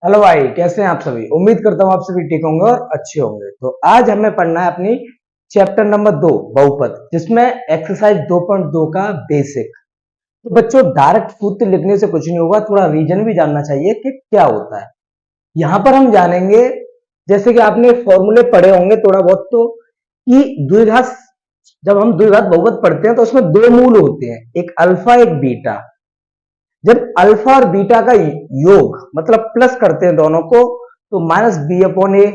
Hello भाई, कैसे हैं आप सभी। उम्मीद करता हूँ आप सभी ठीक होंगे और अच्छे होंगे। तो आज हमें पढ़ना है अपनी चैप्टर नंबर 2 बहुपद, जिसमें एक्सरसाइज 2.2 का बेसिक। तो बच्चों, डायरेक्ट सूत्र लिखने से कुछ नहीं होगा, थोड़ा रीजन भी जानना चाहिए कि क्या होता है। यहाँ पर हम जानेंगे, जैसे कि आपने फॉर्मूले पढ़े होंगे थोड़ा बहुत, तो कि द्विघात, जब हम द्विघात बहुपद पढ़ते हैं तो उसमें दो मूल होते हैं, एक अल्फा एक बीटा। जब अल्फा और बीटा का योग मतलब प्लस करते हैं दोनों को, तो माइनस बी अपॉन ए।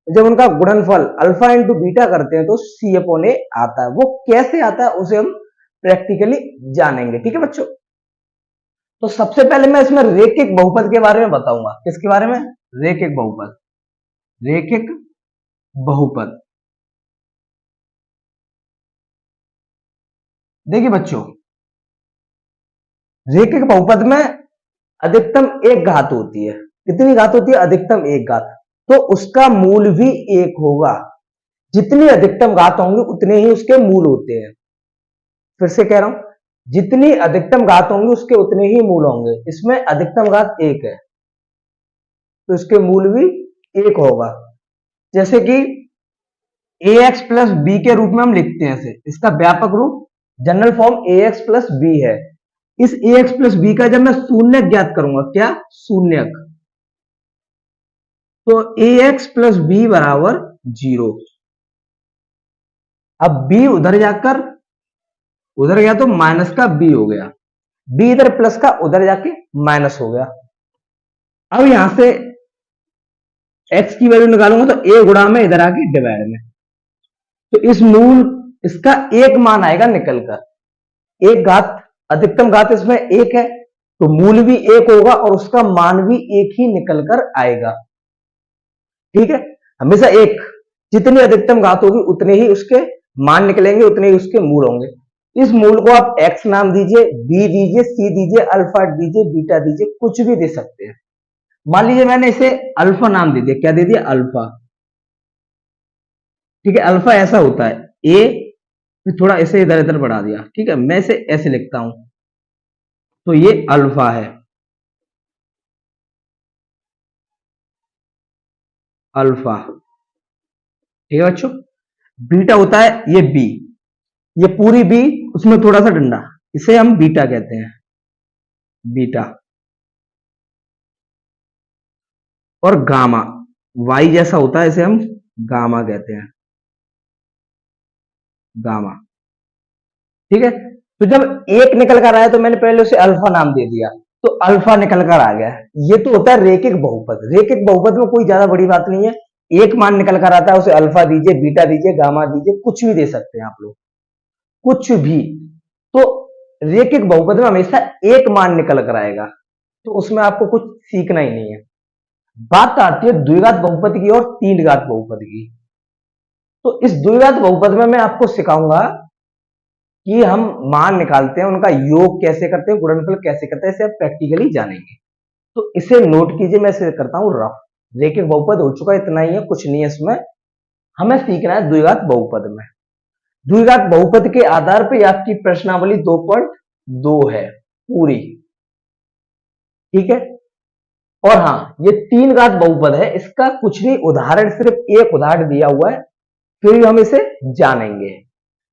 जब उनका गुणनफल अल्फा इंटू बीटा करते हैं तो सी अपॉन ए आता है। वो कैसे आता है उसे हम प्रैक्टिकली जानेंगे। ठीक है बच्चों, तो सबसे पहले मैं इसमें रेखिक बहुपद के बारे में बताऊंगा। किसके बारे में? रेखिक बहुपद। रेखिक बहुपद। देखिए बच्चों, रेखिक बहुपद में अधिकतम एक घात होती है। कितनी घात होती है? अधिकतम एक घात। तो उसका मूल भी एक होगा। जितनी अधिकतम घात होंगी उतने ही उसके मूल होते हैं। फिर से कह रहा हूं, जितनी अधिकतम घात होंगी उसके उतने ही मूल होंगे। इसमें अधिकतम घात एक है तो इसके मूल भी एक होगा। जैसे कि ए एक्स प्लस बी के रूप में हम लिखते हैं इसे। इसका व्यापक रूप जनरल फॉर्म ए एक्स प्लस बी है। इस ए एक्स प्लस बी का जब मैं शून्यक ज्ञात करूंगा, क्या शून्यक, तो ए एक्स प्लस बी बराबर 0। अब बी उधर गया तो माइनस का बी हो गया, बी इधर प्लस का उधर जाके माइनस हो गया। अब यहां से एक्स की वैल्यू निकालूंगा तो ए गुणा में इधर आके डिवाइड में, तो इस मूल इसका एक मान आएगा निकल कर। एक घात, अधिकतम घात इसमें एक है तो मूल भी एक होगा और उसका मान भी एक ही निकल कर आएगा। ठीक है, हमेशा एक, जितनी अधिकतम घात होगी उतने ही उसके मान निकलेंगे, उतने ही उसके मूल होंगे। इस मूल को आप एक्स नाम दीजिए, बी दीजिए, सी दीजिए, अल्फा दीजिए, बीटा दीजिए, कुछ भी दे सकते हैं। मान लीजिए मैंने इसे अल्फा नाम दे दिया। क्या दे दिया? अल्फा। ठीक है, अल्फा ऐसा होता है ए, फिर थोड़ा इसे इधर इधर बढ़ा दिया। ठीक है, मैं इसे ऐसे लिखता हूं तो ये अल्फा है। अल्फा। ठीक है बच्चों, बीटा होता है ये बी, ये पूरी बी, उसमें थोड़ा सा डंडा, इसे हम बीटा कहते हैं, बीटा। और गामा, वाई जैसा होता है, इसे हम गामा कहते हैं, गामा। ठीक है, तो जब एक निकल कर आया तो मैंने पहले उसे अल्फा नाम दे दिया, तो अल्फा निकल कर आ गया। ये तो होता है रेखिक बहुपद। रेखिक बहुपद में कोई ज्यादा बड़ी बात नहीं है, एक मान निकल कर आता है, उसे अल्फा दीजिए, बीटा दीजिए, गामा दीजिए, कुछ भी दे सकते हैं आप लोग, कुछ भी। तो रेखिक बहुपद में हमेशा एक मान निकल कर आएगा, तो उसमें आपको कुछ सीखना ही नहीं है। बात आती है द्विघात बहुपद की और तीन घात बहुपद की। तो इस द्विघात बहुपद में मैं आपको सिखाऊंगा कि हम मान निकालते हैं, उनका योग कैसे करते हैं, गुणनफल कैसे करते हैं, इसे आप प्रैक्टिकली जानेंगे। तो इसे नोट कीजिए, मैं इसे करता हूं रफ। रेखिक बहुपद हो चुका है, इतना ही है, कुछ नहीं है इसमें। हमें सीखना है द्विघात बहुपद में। द्विघात बहुपद के आधार पर आपकी प्रश्नावली 2.2 है पूरी। ठीक है, और हाँ, ये तीन घात बहुपद है, इसका कुछ नहीं, उदाहरण सिर्फ एक उदाहरण दिया हुआ है, फिर भी हम इसे जानेंगे।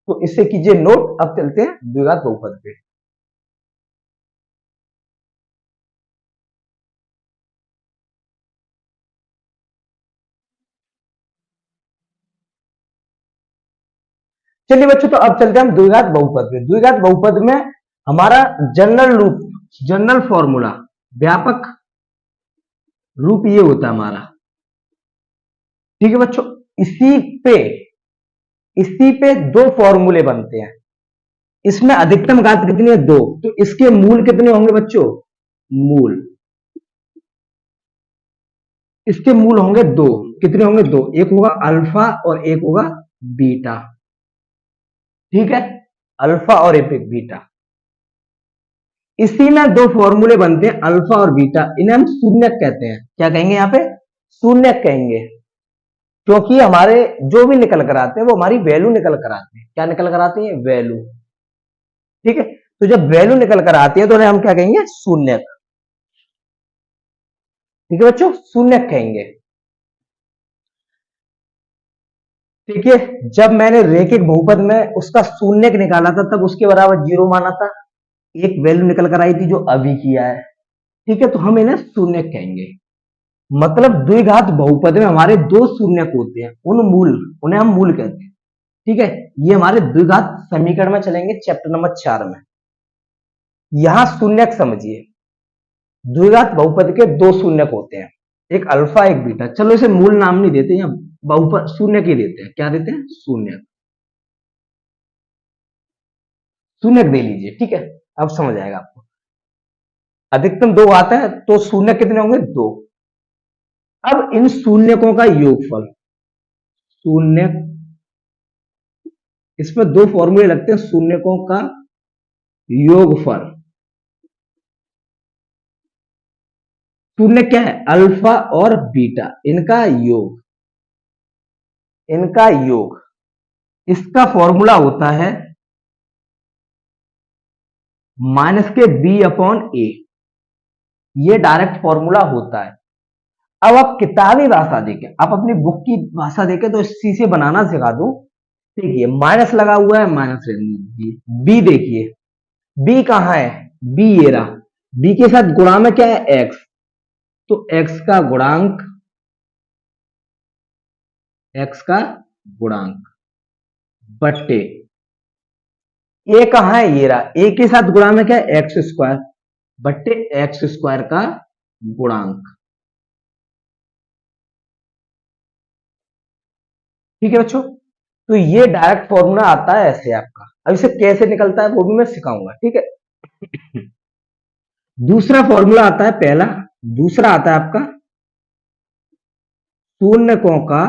तो इसे कीजिए नोट। अब चलते हैं द्विघात बहुपद पे। चलिए बच्चों, तो अब चलते हैं हम द्विघात बहुपद पे। द्विघात बहुपद में हमारा जनरल रूप, जनरल फॉर्मूला, व्यापक रूप ये होता है हमारा। ठीक है बच्चों, इसी पे इसी पे दो फॉर्मूले बनते हैं। इसमें अधिकतम घात कितनी है? दो। तो इसके मूल कितने होंगे बच्चों? मूल, इसके मूल होंगे दो। कितने होंगे? दो। एक होगा अल्फा और एक होगा बीटा। ठीक है, अल्फा और एक बीटा। इसी में दो फॉर्मूले बनते हैं, अल्फा और बीटा। इन्हें हम शून्यक कहते हैं। क्या कहेंगे? यहां पे शून्यक कहेंगे, क्योंकि हमारे जो भी निकल कर आते हैं वो हमारी वैल्यू निकल कर आते हैं। क्या निकल कर आती है? वैल्यू। ठीक है, तो जब वैल्यू निकल कर आती है तो उन्हें हम क्या कहेंगे? शून्यक। ठीक है बच्चों, शून्यक कहेंगे। ठीक है, जब मैंने रेखिक बहुपद में उसका शून्यक निकाला था तब उसके बराबर 0 माना था, एक वैल्यू निकल कर आई थी जो अभी किया है। ठीक है, तो हम इन्हें शून्यक कहेंगे। मतलब द्विघात बहुपद में हमारे दो शून्यक होते हैं, उन्हें हम मूल कहते हैं। ठीक है, ये हमारे द्विघात समीकरण में चलेंगे चैप्टर नंबर 4 में। यहां शून्यक समझिए, द्विघात बहुपद के दो शून्यक होते हैं, एक अल्फा एक बीटा। चलो इसे मूल नाम नहीं देते, या बहुपद शून्यक ही देते हैं। क्या देते हैं? शून्यक। शून्यक दे लीजिए। ठीक है, अब समझ आएगा आपको। अधिकतम दो आता है तो शून्यक कितने होंगे? दो। अब इन शून्यकों का योगफल, शून्यक, इसमें दो फॉर्मूले लगते हैं शून्यकों का योगफल। शून्य क्या है? अल्फा और बीटा, इनका योग। इसका फॉर्मूला होता है माइनस के बी अपॉन ए। ये डायरेक्ट फॉर्मूला होता है। अब आप किताबी भाषा देखें, आप अपनी बुक की भाषा देखें तो सी से बनाना सिखा दूं। देखिए माइनस लगा हुआ है, माइनस ले लीजिए। बी देखिए, बी कहां है? बी ये रहा। बी के साथ गुणा में क्या है? एक्स। तो एक्स का गुणांक बट्टे ए कहां है? ये रहा। ए के साथ गुणा में क्या है? एक्स स्क्वायर बट्टे एक्स स्क्वायर का गुणांक। ठीक है बच्चों, तो ये डायरेक्ट फॉर्मूला आता है ऐसे आपका। अब इसे कैसे निकलता है वो भी मैं सिखाऊंगा। ठीक है, दूसरा फॉर्मूला आता है पहला, दूसरा आता है आपका शून्यकों का,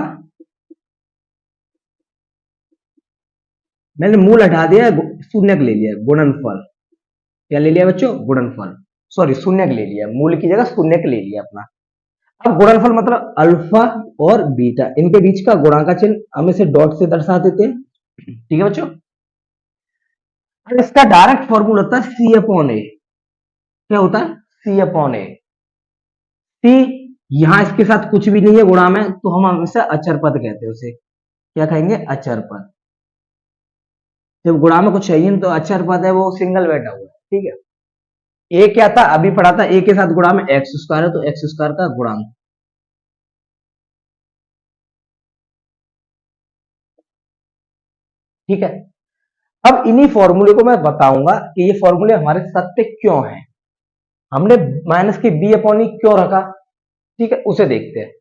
मैंने मूल हटा दिया, शून्यक ले लिया, गुणनफल। क्या ले लिया बच्चों? गुणनफल। सॉरी, शून्यक ले लिया, मूल की जगह शून्यक ले लिया अपना। अब गुणनफल मतलब अल्फा और बीटा, इनके बीच का गुणा का चिन्ह हम इसे डॉट से दर्शा देते हैं। ठीक है बच्चों, और इसका डायरेक्ट फॉर्मूला होता है सी अपॉन ए। क्या होता है? सी अपॉन ए। सी यहां इसके साथ कुछ भी नहीं है गुणा में, तो हम हमेशा अचर पद कहते हैं उसे। क्या कहेंगे? अचर पद। जब गुणा में कुछ चाहिए तो अचर पद है, वो सिंगल बैठा हुआ है। ठीक है, ए क्या था? अभी पढ़ा था, ए के साथ गुणा में एक्स स्क्वायर है, तो एक्स स्क्वायर का गुणांक। ठीक है, अब इन्हीं फॉर्मूले को मैं बताऊंगा कि ये फॉर्मूले हमारे सत्य क्यों हैं, हमने माइनस के बी अपॉन ई क्यों रखा। ठीक है, उसे देखते हैं।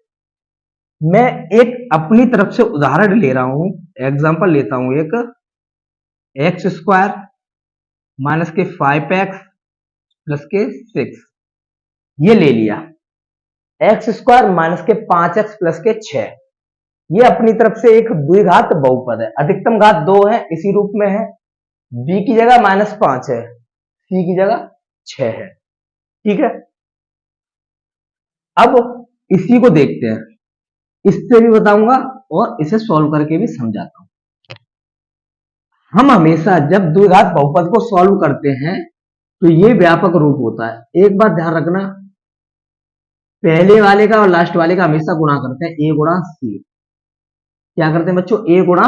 मैं एक अपनी तरफ से उदाहरण ले रहा हूं, एग्जांपल लेता हूं। एक एक्स स्क्वायर माइनस के 5x प्लस के 6, ये ले लिया। एक्स स्क्वायर माइनस के 5x प्लस के 6, ये अपनी तरफ से एक द्विघात बहुपद है। अधिकतम घात 2 है, इसी रूप में है। b की जगह -5 है, c की जगह 6 है। ठीक है, अब इसी को देखते हैं, इससे भी बताऊंगा और इसे सॉल्व करके भी समझाता हूं। हम हमेशा जब द्विघात बहुपद को सॉल्व करते हैं तो ये व्यापक रूप होता है। एक बात ध्यान रखना, पहले वाले का और लास्ट वाले का हमेशा गुणा करते हैं, ए गुणा सी। क्या करते हैं बच्चों? ए गुणा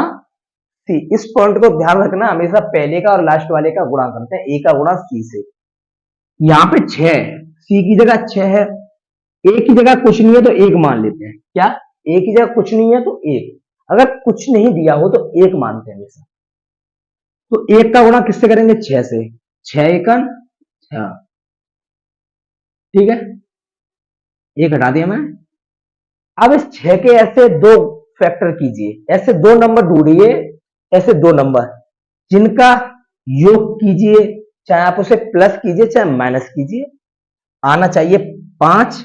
सी। इस पॉइंट को ध्यान रखना, हमेशा पहले का और लास्ट वाले का गुणा करते हैं, ए का गुणा सी से। यहाँ पे 6, सी की जगह 6 है, ए की जगह कुछ नहीं है तो 1 मान लेते हैं। क्या? ए की जगह कुछ नहीं है तो 1, अगर कुछ नहीं दिया हो तो 1 मानते हैं हमेशा। तो 1 का गुणा किससे करेंगे? 6 से। 6 एकन 6। ठीक है, 1 हटा दिया मैं। अब इस 6 के ऐसे दो फैक्टर कीजिए, ऐसे दो नंबर ढूंढिए, ऐसे दो नंबर जिनका योग कीजिए, चाहे आप उसे प्लस कीजिए चाहे माइनस कीजिए, आना चाहिए 5,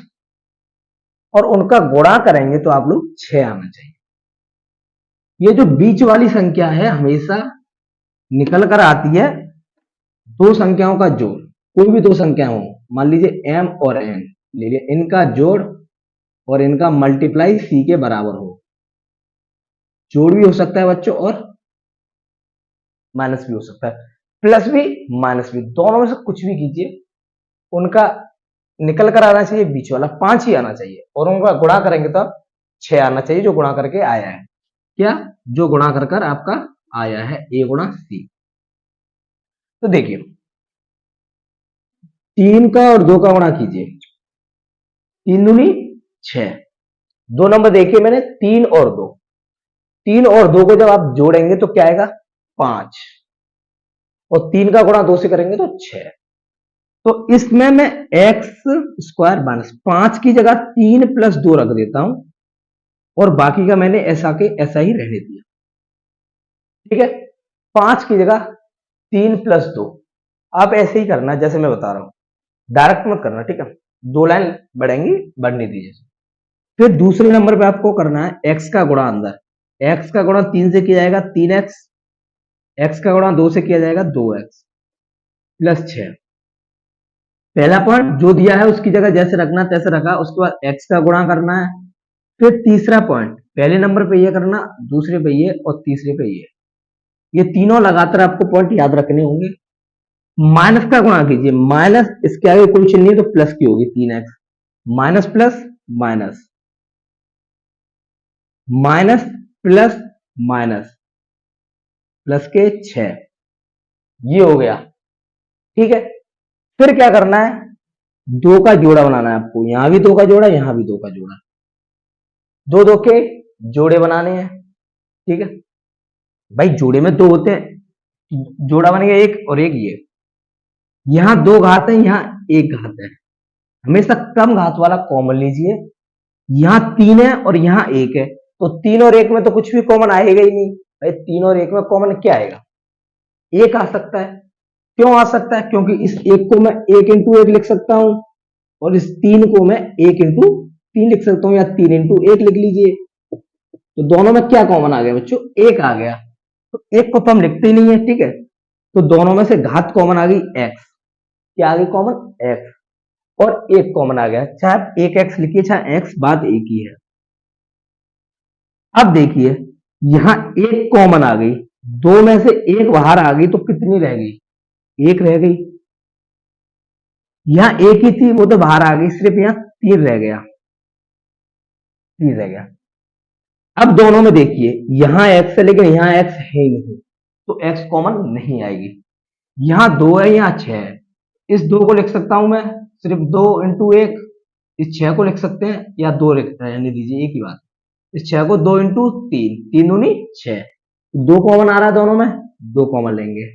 और उनका गुणा करेंगे तो आप लोग 6 आना चाहिए। ये जो बीच वाली संख्या है हमेशा निकल कर आती है दो संख्याओं का जोड़। कोई भी दो संख्या हो, मान लीजिए m और n ले लिया, इनका जोड़ और इनका मल्टीप्लाई c के बराबर हो। जोड़ भी हो सकता है बच्चों और माइनस भी हो सकता है, प्लस भी माइनस भी, दोनों में से कुछ भी कीजिए, उनका निकल कर आना चाहिए बीच वाला 5 ही आना चाहिए, और उनका गुणा करेंगे तो 6 आना चाहिए, जो गुणा करके आया है। क्या? जो गुणा कर कर आपका आया है, ए गुणा सी। तो देखिए 3 का और 2 का गुणा कीजिए, 3 दूनी 6। दो नंबर देखिए मैंने, 3 और 2, 3 और 2 को जब आप जोड़ेंगे तो क्या आएगा? 5, और 3 का गुणा 2 से करेंगे तो 6। तो इसमें मैं एक्स स्क्वायर माइनस 5 की जगह 3 प्लस 2 रख देता हूं, और बाकी का मैंने ऐसा के ऐसा ही रहने दिया। ठीक है, 5 की जगह 3 प्लस 2। आप ऐसे ही करना जैसे मैं बता रहा हूं, डायरेक्ट मत करना, ठीक है? 2 लाइन बढ़ेंगी, बढ़ने दीजिए। फिर दूसरे नंबर पे आपको करना है एक्स का गुणा अंदर। एक्स का गुणा 3 से किया जाएगा 3x, एक्स का गुणा 2 से किया जाएगा 2x प्लस 6। पहला पॉइंट जो दिया है उसकी जगह जैसे रखना तैसे रखा, उसके बाद एक्स का गुणा करना है। फिर तीसरा पॉइंट पहले नंबर पे ये करना, दूसरे पे ये, और तीसरे पे ये तीनों लगातार आपको पॉइंट याद रखने होंगे। माइनस का गुणा कीजिए, माइनस इसके आगे कोई चिन्ह नहीं तो प्लस की होगी, 3x minus plus minus, minus plus minus, plus के 6, ये हो गया। ठीक है, फिर क्या करना है? 2 का जोड़ा बनाना है आपको, यहां भी 2 का जोड़ा, यहां भी 2 का जोड़ा, 2 2 के जोड़े बनाने हैं। ठीक है भाई, जोड़े में 2 होते हैं, जोड़ा बनेगा एक, और एक ये, यहां 2 घात है, यहां 1 घात है, हमेशा कम घात वाला कॉमन लीजिए। यहां 3 है और यहां 1 है, तो 3 और 1 में तो कुछ भी कॉमन आएगा ही नहीं भाई। 3 और 1 में कॉमन क्या आएगा? 1 आ सकता है। क्यों आ सकता है? क्योंकि इस 1 को मैं 1 इंटू 1 लिख सकता हूं, और इस 3 को मैं 1 इंटू 3 लिख सकता हूं, या 3 इंटू 1 लिख लीजिए। तो दोनों में क्या कॉमन आ गया बच्चों? 1 आ गया। तो 1 को तो हम लिखते ही नहीं है, ठीक है? तो दोनों में से घात कॉमन आ गई x। क्या आ गई कॉमन? x। और 1 कॉमन आ गया, चाहे आप 1x लिखिए चाहे x, बात एक ही है। अब देखिए यहां 1 कॉमन आ गई, 2 में से 1 बाहर आ गई, तो कितनी रह गई? 1 रह गई। यहां 1 ही थी, वो तो बाहर आ गई, सिर्फ यहां 3 रह गया, 3 रह गया। अब दोनों में देखिए, यहां x है लेकिन यहां x है ही नहीं, तो x कॉमन नहीं आएगी। यहां 2 है, यहां 6 है, इस 2 को लिख सकता हूं मैं सिर्फ 2 इंटू 1, इस 6 को लिख सकते हैं, या 2 रहने दीजिए, एक ही बात। इस 6 को 2 इंटू 3, 3 दूनी 6, 2 कॉमन आ रहा है दोनों में, 2 कॉमन लेंगे।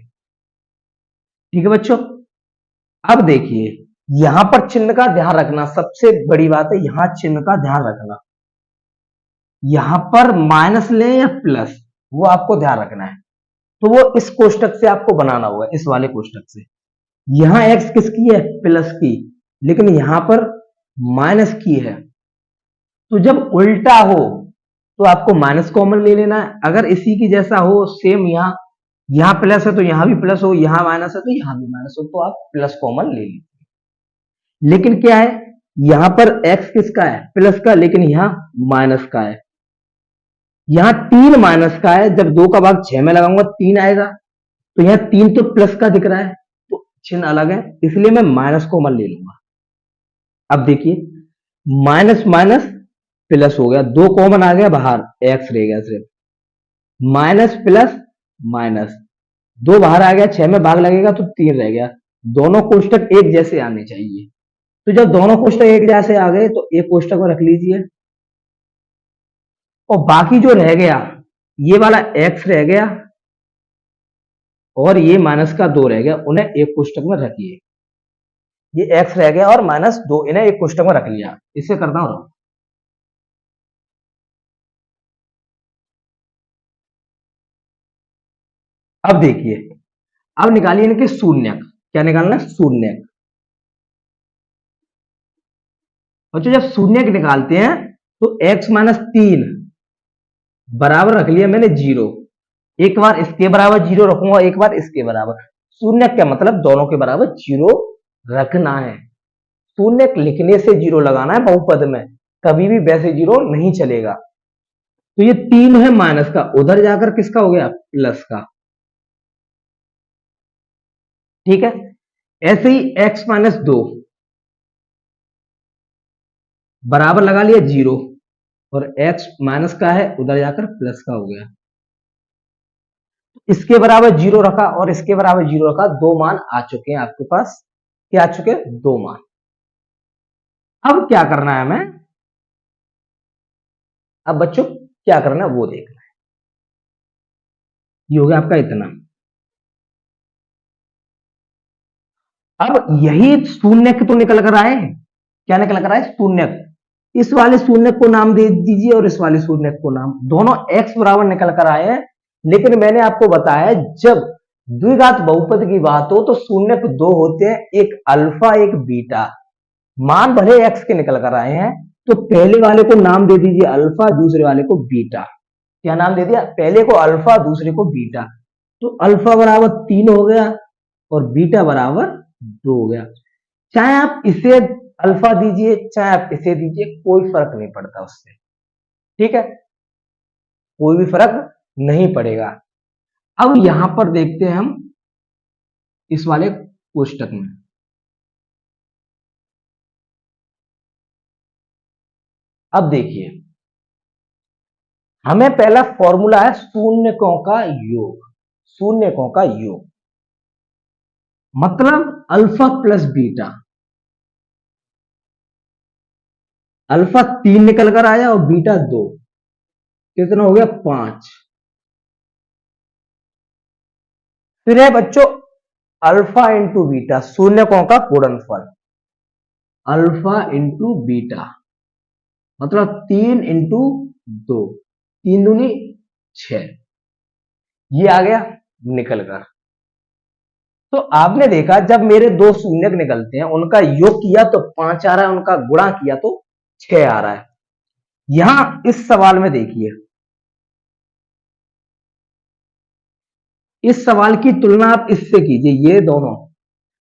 ठीक है बच्चों, अब देखिए यहां पर चिन्ह का ध्यान रखना, सबसे बड़ी बात है यहां चिन्ह का ध्यान रखना। यहां पर माइनस लें या प्लस, वो आपको ध्यान रखना है। तो वो इस कोष्टक से आपको बनाना होगा, इस वाले कोष्टक से। यहां x किसकी है? प्लस की, लेकिन यहां पर माइनस की है। तो जब उल्टा हो तो आपको माइनस कॉमन ले लेना है। अगर इसी की जैसा हो सेम, यहां प्लस है तो यहां भी प्लस हो, यहां माइनस है तो यहां भी माइनस हो, तो आप प्लस कॉमन ले लीजिए। लेकिन क्या है, यहां पर x किसका है? प्लस का, लेकिन यहां माइनस का है। यहां 3 माइनस का है, जब 2 का भाग 6 में लगाऊंगा 3 आएगा, तो यहां 3 तो प्लस का दिख रहा है, तो चिन्ह अलग है, इसलिए मैं माइनस कॉमन ले लूंगा। अब देखिए माइनस माइनस प्लस हो गया, 2 कॉमन आ गया बाहर, x रह गया सिर्फ। माइनस प्लस माइनस, 2 बाहर आ गया, 6 में भाग लगेगा तो 3 रह गया। दोनों कोष्टक एक जैसे आने चाहिए। तो जब दोनों कोष्टक एक जैसे आ गए तो एक कोष्टक में रख लीजिए, और बाकी जो रह गया, ये वाला x रह गया और ये माइनस का 2 रह गया, उन्हें एक कोष्टक में रखिए। ये x रह गया और माइनस 2, इन्हें एक कोष्टक में रख लिया। इससे करता हूं, अब देखिए, अब निकालिए इनके शून्यक। क्या निकालना है? शून्यक। बच्चों जब शून्यक निकालते हैं तो x माइनस 3 बराबर रख लिया मैंने 0। एक बार इसके बराबर 0 रखूंगा, एक बार इसके बराबर। शून्यक क्या मतलब? दोनों के बराबर 0 रखना है। शून्यक लिखने से 0 लगाना है बहुपद में, कभी भी वैसे 0 नहीं चलेगा। तो ये 3 है माइनस का, उधर जाकर किसका हो गया? प्लस का। ठीक है, ऐसे ही x माइनस 2, बराबर लगा लिया 0 और x माइनस का है उधर जाकर प्लस का हो गया। इसके बराबर 0 रखा और इसके बराबर 0 रखा, दो मान आ चुके हैं आपके पास। क्या आ चुके हैं? दो मान। अब क्या करना है हमें? अब बच्चों क्या करना है वो देखना है। ये हो गया आपका इतना। अब यही शून्य तो निकल कर आए। क्या निकल कर आए? शून्य। इस वाले शून्य को नाम दे दीजिए और इस वाले शून्य को नाम, दोनों x बराबर निकल कर आए हैं। लेकिन मैंने आपको बताया जब द्विघात बहुपद की बात हो तो शून्य दो होते हैं, एक अल्फा एक बीटा। मान भले x के निकल कर आए हैं तो पहले वाले को नाम दे दीजिए अल्फा, दूसरे वाले को बीटा। क्या नाम दे दिया? पहले को अल्फा दूसरे को बीटा। तो अल्फा बराबर 3 हो गया और बीटा बराबर 2 हो गया। चाहे आप इसे अल्फा दीजिए चाहे आप इसे दीजिए, कोई फर्क नहीं पड़ता उससे। ठीक है, कोई भी फर्क नहीं पड़ेगा। अब यहां पर देखते हैं हम इस वाले कोष्टक में। अब देखिए, हमें पहला फॉर्मूला है शून्यकों का योग। शून्यकों का योग मतलब अल्फा प्लस बीटा। अल्फा 3 निकल कर आया और बीटा 2, कितना हो गया? 5। फिर है बच्चों अल्फा इंटू बीटा, शून्यकों का गुणनफल। अल्फा इंटू बीटा मतलब 3 इंटू 2, 3 दूनी 6। ये आ गया निकल कर। तो आपने देखा जब मेरे दो शून्यक निकलते हैं उनका योग किया तो 5 आ रहा है, उनका गुणा किया तो 6 आ रहा है। यहां इस सवाल में देखिए, इस सवाल की तुलना आप इससे कीजिए, ये दोनों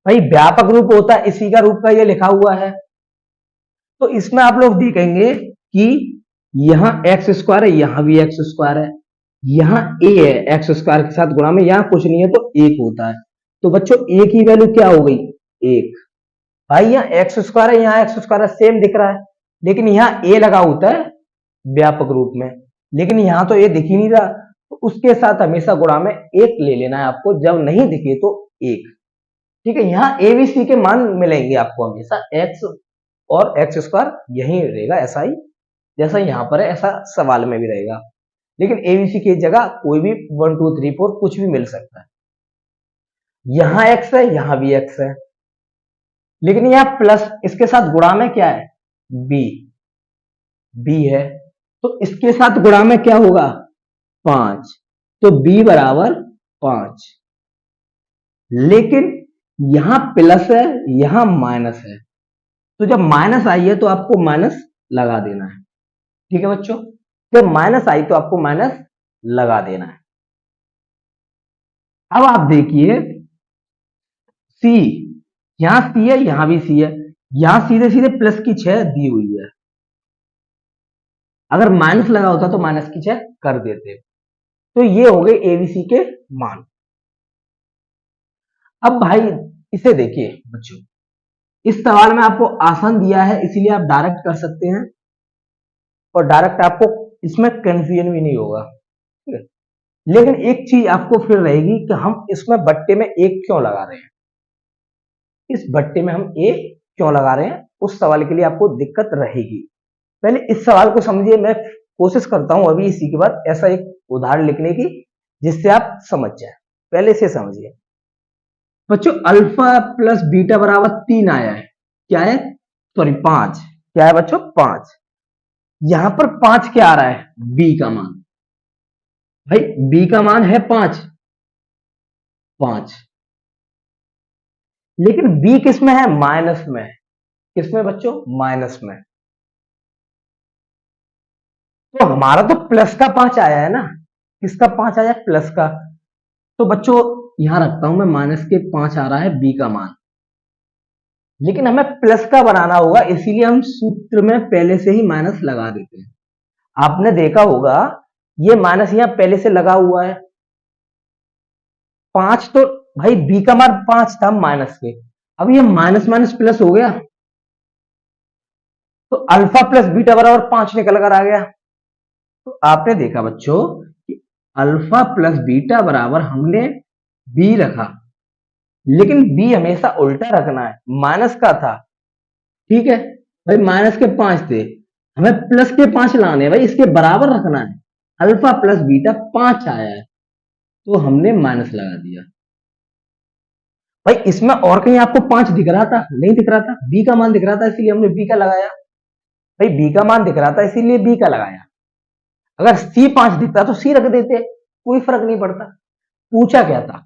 भाई व्यापक रूप होता है, इसी का रूप का ये लिखा हुआ है। तो इसमें आप लोग देखेंगे कि यहां एक्स स्क्वायर है, यहां भी एक्स स्क्वायर है, यहां ए है एक्स स्क्वायर के साथ गुणा में, यहां कुछ नहीं है तो एक होता है। तो बच्चों ए की वैल्यू क्या हो गई? एक। भाई यहाँ एक्स स्क्वायर है यहाँ एक्स स्क्वायर है, सेम दिख रहा है, लेकिन यहाँ ए लगा होता है व्यापक रूप में, लेकिन यहाँ तो ए दिख ही नहीं रहा। तो उसके साथ हमेशा गुणा में एक ले लेना है आपको, जब नहीं दिखे तो एक। ठीक है, यहाँ ए बी सी के मान मिलेंगे आपको हमेशा, एक्स और एक्स स्क्वायर यही रहेगा, ऐसा ही जैसा यहाँ पर है ऐसा सवाल में भी रहेगा। लेकिन एबीसी की जगह कोई भी 1 2 3 4 कुछ भी मिल सकता है। यहां एक्स है यहां भी एक्स है, लेकिन यहाँ प्लस इसके साथ गुणा में क्या है? बी। बी है तो इसके साथ गुणा में क्या होगा? 5। तो बी बराबर 5। लेकिन यहां प्लस है यहां माइनस है, तो जब माइनस आई है तो आपको माइनस लगा देना है। ठीक है बच्चों, जब माइनस आई तो आपको माइनस लगा देना है। अब आप देखिए सी, यहां सी है यहां भी सी है, यहां सीधे सीधे प्लस की 6 दी हुई है, अगर माइनस लगा होता तो माइनस की 6 कर देते। तो ये हो गए एबीसी के मान। अब भाई इसे देखिए बच्चों, इस सवाल में आपको आसान दिया है इसलिए आप डायरेक्ट कर सकते हैं और डायरेक्ट आपको इसमें कंफ्यूजन भी नहीं होगा। लेकिन एक चीज आपको फिर रहेगी कि हम इसमें बट्टे में एक क्यों लगा रहे हैं, इस बट्टे में हम ए क्यों लगा रहे हैं, उस सवाल के लिए आपको दिक्कत रहेगी। पहले इस सवाल को समझिए, मैं कोशिश करता हूं अभी इसी के बाद ऐसा एक उदाहरण लिखने की जिससे आप समझ जाए। पहले से समझिए बच्चों, अल्फा प्लस बीटा बराबर 3 आया है, क्या है? सॉरी 5। क्या है बच्चों? 5। यहां पर 5 क्या आ रहा है? बी का मान। भाई बी का मान है 5, 5। लेकिन बी किस में है? माइनस में। किस में बच्चों? माइनस में। तो हमारा तो प्लस का 5 आया है ना, किसका 5 आया? प्लस का। तो बच्चों यहां रखता हूं मैं, माइनस के 5 आ रहा है बी का मान, लेकिन हमें प्लस का बनाना होगा इसीलिए हम सूत्र में पहले से ही माइनस लगा देते हैं। आपने देखा होगा ये माइनस यहां पहले से लगा हुआ है। 5 तो भाई बी का मान 5 था माइनस के, अब ये माइनस माइनस प्लस हो गया, तो अल्फा प्लस बीटा बराबर 5 निकल कर आ गया। तो आपने देखा बच्चों कि अल्फा प्लस बीटा बराबर हमने बी रखा, लेकिन बी हमेशा उल्टा रखना है, माइनस का था। ठीक है भाई, माइनस के 5 थे, हमें प्लस के 5 लाने हैं भाई, इसके बराबर रखना है। अल्फा प्लस बीटा 5 आया है तो हमने माइनस लगा दिया। भाई इसमें और कहीं आपको 5 दिख रहा था? नहीं दिख रहा था, बी का मान दिख रहा था इसीलिए हमने बी का लगाया। भाई बी का मान दिख रहा था इसीलिए बी का लगाया। अगर सी 5 दिखता तो सी रख देते, कोई फर्क नहीं पड़ता। पूछा क्या था?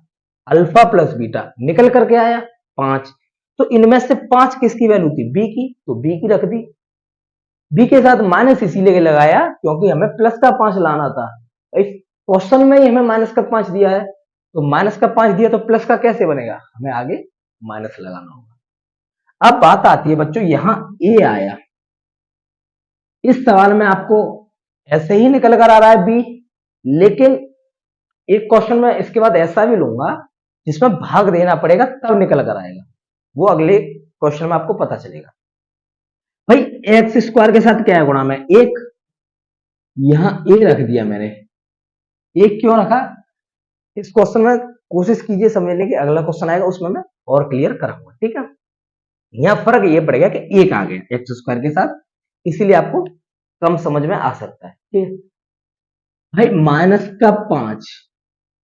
अल्फा प्लस बीटा, निकल करके आया 5। तो इनमें से 5 किसकी वैल्यू थी? बी की, तो बी की रख दी। बी के साथ माइनस इसीलिए लगाया क्योंकि हमें प्लस का 5 लाना था। इस क्वेश्चन में ही हमें माइनस का 5 दिया है, तो माइनस का 5 दिया तो प्लस का कैसे बनेगा? हमें आगे माइनस लगाना होगा। अब बात आती है बच्चों, यहां ए आया, इस सवाल में आपको ऐसे ही निकल कर आ रहा है बी, लेकिन एक क्वेश्चन में इसके बाद ऐसा भी लूंगा जिसमें भाग देना पड़ेगा तब निकल कर आएगा, वो अगले क्वेश्चन में आपको पता चलेगा। भाई एक्स स्क्वायर के साथ क्या है गुणा में? एक, यहां ए रख दिया मैंने। एक क्यों रखा? इस क्वेश्चन में कोशिश कीजिए समझने की, अगला क्वेश्चन आएगा उसमें मैं और क्लियर कराऊंगा। ठीक है, यहां फर्क ये पड़ेगा कि एक आ गया एक्स स्क्वायर के साथ, इसीलिए आपको कम समझ में आ सकता है। ठीक है भाई, माइनस का 5,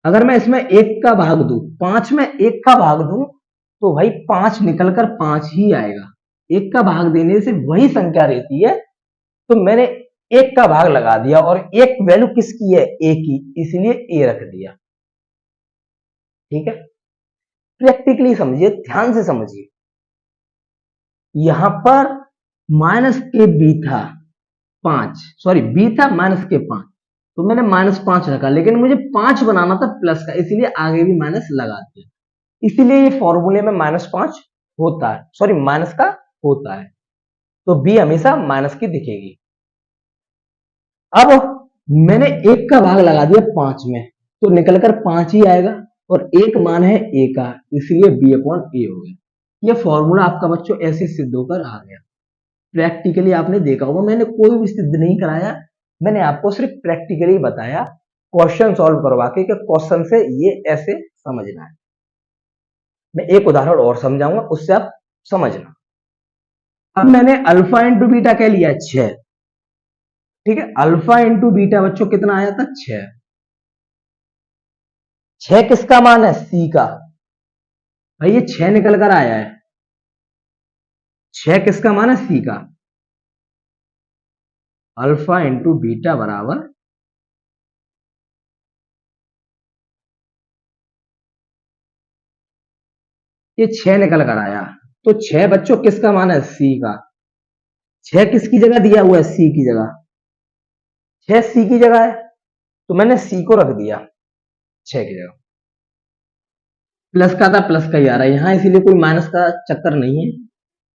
अगर मैं इसमें एक का भाग दूं, 5 में एक का भाग दूं तो भाई 5 निकलकर 5 ही आएगा। एक का भाग देने से वही संख्या रहती है, तो मैंने एक का भाग लगा दिया और एक वैल्यू किसकी है? ए की, इसलिए ए रख दिया। ठीक है, प्रैक्टिकली समझिए, ध्यान से समझिए। यहां पर माइनस के बी था 5, सॉरी बी था माइनस के 5, तो मैंने माइनस 5 रखा, लेकिन मुझे 5 बनाना था प्लस का, इसलिए आगे भी माइनस लगा दिया। इसीलिए ये फॉर्मूले में -5 होता है, सॉरी माइनस का होता है, तो बी हमेशा माइनस की दिखेगी। अब मैंने एक का भाग लगा दिया 5 में, तो निकलकर 5 ही आएगा, और एक मान है ए का, इसलिए बी अपॉन ए हो गया। ये फॉर्मूला आपका बच्चों ऐसे सिद्ध होकर आ गया। प्रैक्टिकली आपने देखा होगा, मैंने कोई भी सिद्ध नहीं कराया, मैंने आपको सिर्फ प्रैक्टिकली बताया, क्वेश्चन सॉल्व करवा के क्वेश्चन से ये ऐसे समझना है। मैं एक उदाहरण और समझाऊंगा, उससे आप समझना। अब मैंने अल्फा इंटू बीटा क्या लिया? 6। ठीक है, अल्फा इंटू बीटा बच्चों कितना आया था? 6। 6 किसका मान है? सी का। भाई ये 6 निकल कर आया है, 6 किसका मान है? सी का। अल्फा इंटू बीटा बराबर ये 6 निकल कर आया, तो 6 बच्चों किसका मान है? सी का। 6 किसकी जगह दिया हुआ है? सी की जगह। 6 सी की जगह है, तो मैंने सी को रख दिया 6 की जगह। प्लस का था, प्लस का ही आ रहा है यहां, इसीलिए कोई माइनस का चक्कर नहीं है।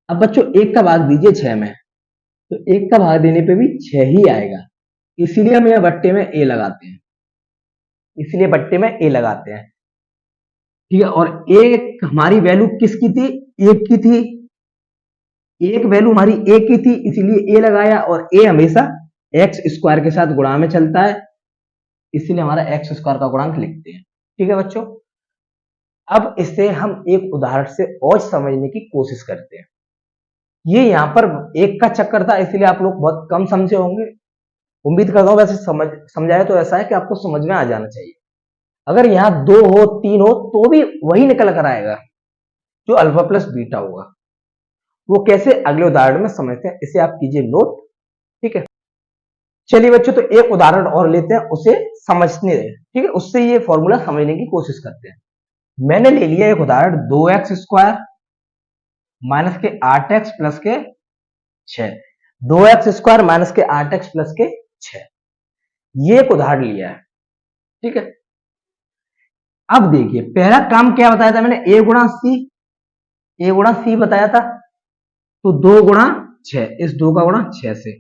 अब बच्चों एक का भाग दीजिए 6 में, तो एक का भाग देने पे भी 6 ही आएगा, इसीलिए हम यहां बट्टे में ए लगाते हैं, इसलिए बट्टे में ए लगाते हैं। ठीक है, और एक हमारी वैल्यू किसकी थी? एक की थी, एक वैल्यू हमारी ए की थी, इसीलिए ए लगाया, और ए हमेशा एक्स स्क्वायर के साथ गुणा में चलता है, इसीलिए हमारा एक्स स्क्वायर का गुणांक लिखते हैं। ठीक है बच्चों, अब इसे हम एक उदाहरण से और समझने की कोशिश करते हैं। ये यहाँ पर एक का चक्कर था, इसलिए आप लोग बहुत कम समझे होंगे। उम्मीद करता हूं वैसे समझाया तो ऐसा है कि आपको समझ में आ जाना चाहिए। अगर यहाँ 2 हो 3 हो तो भी वही निकल कर आएगा जो अल्फा प्लस बीटा होगा। वो कैसे, अगले उदाहरण में समझते हैं, इसे आप कीजिए नोट। ठीक है, चलिए बच्चों, तो एक उदाहरण और लेते हैं, उसे समझने दें। ठीक है, उससे ये फॉर्मूला समझने की कोशिश करते हैं। मैंने ले लिया एक उदाहरण, 2x स्क्वायर माइनस के 8x प्लस के 6। 2x स्क्वायर माइनस के 8x प्लस के 6, ये एक उदाहरण लिया है। ठीक है, अब देखिए पहला काम क्या बताया था मैंने? ए गुणा सी, ए गुणा सी बताया था, तो 2 गुणा 6, इस 2 का गुणा 6 से,